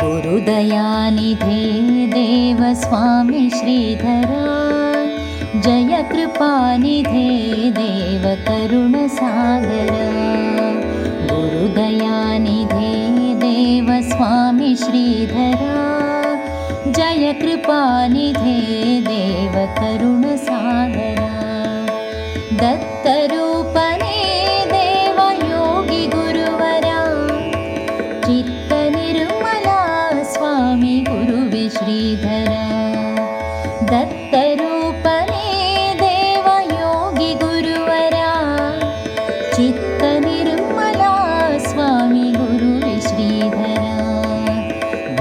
गुरुदयानिधे देव स्वामी श्रीधरा, जय कृपानिधे देव करुणसागरा। गुरुदयानिधे देव स्वामी श्रीधरा, जय कृपानिधे देव करुणसागरा। दत्तरूपने देव योगी गुरुवरा, स्वामी गुरुवे श्रीधरा। दत्तरूपने देव योगी गुरुवरा, चित्तनिर्मला स्वामी गुरुवे श्रीधरा।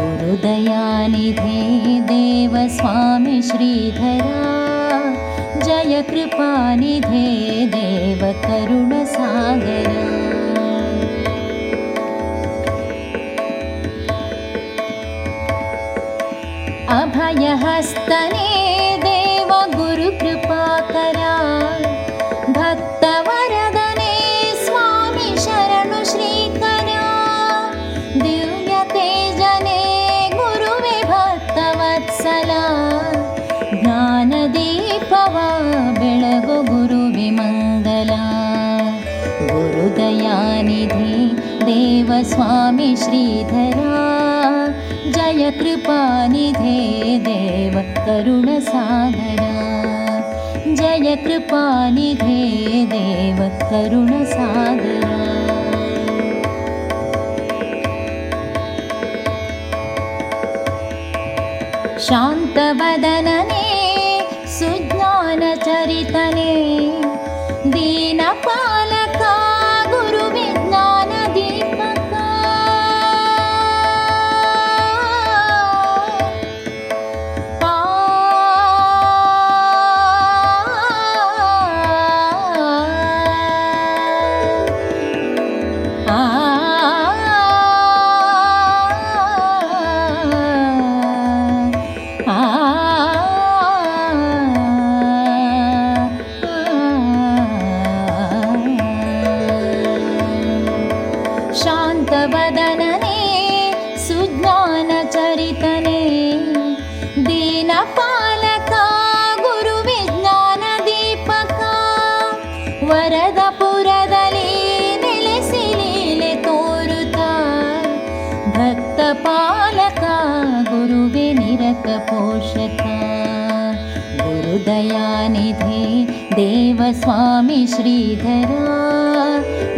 गुरुदयानिधे देव स्वामी श्रीधरा, जय कृपानिधे देव करुणसागरा। अभयहस्तने देव गुरुकृपाकरा, भक्तवरदने स्वामी शरणु श्रीकरा। दिव्यतेजने गुरुवे भक्तवत्सला, ज्ञानदीपवा बेळगु गुरुवे मंगला। गुरुदयानिधे देव स्वामी श्रीधरा, जय कृपानिधे देव करुणसागरा। जय कृपानिधे देव करुणसागरा। शान्तवदनने सुज्ञानचरितने, दीनपालका गुरुवे ज्ञानदीपका। शान्तवदनने सुज्ञानचरितने, दीनपालका गुरुवे ज्ञानदीपका। वरदपुरदली ನೆಲೆಸಿ ಲೀಲೆ ತೋರುತ್ತಾ, ಭಕ್ತಪಾಲಕ ಗುರುವೆ ನಿರತ ಪೋಷಕ। गुरुदयानिधे देव स्वामी श्रीधरा,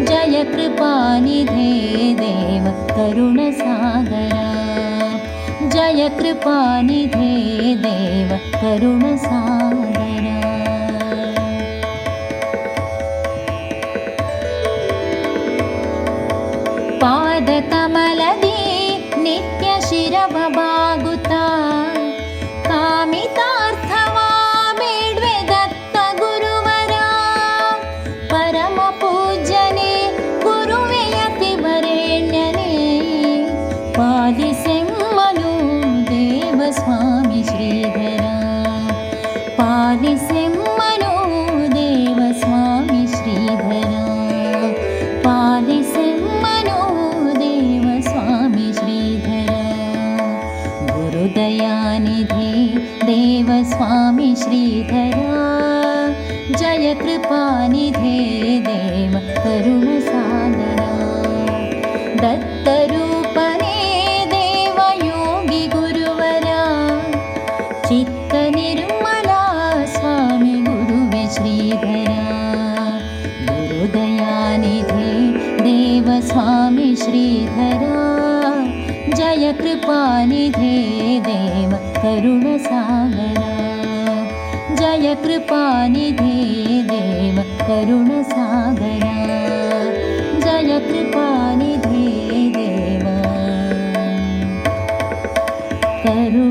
जय कृपानिधे देव करुणसागरा। जय कृपानिधे देव करुणसागरा। पादकमलदि नित्य शिरव बागुत्ता, कामितार्थवा ಬೇಡ್ವೆ ದತ್ತ ಗುರುವರ। ಪರಮ ಪೂಜ್ಯನೇ ಗುರುವೆ ಅತಿ ವರೇಣ್ಯನೇ, ಪಾಲಿಸೆಮ್ಮನು ದೇವ ಸ್ವಾಮಿ ಶ್ರೀಧರ। ಪಾಲಿಸೆಮ್ಮನು ದೇವ ಸ್ವಾಮಿ ಶ್ರೀಧರ। ಪಾಲಿಸೆಮ್ಮನು ದೇವ ಸ್ವಾಮಿ ಶ್ರೀಧರ। गुरुदयानिधे देव स्वामी श्रीधरा, जय कृपानिधे देव करुणसागरा। दत्तरूपने देव योगी गुरुवरा, कृपानिधे देव करुणसागरा जय कृपानिधे देव करुणसागरा जय कृपानिधे देव करुणसागरा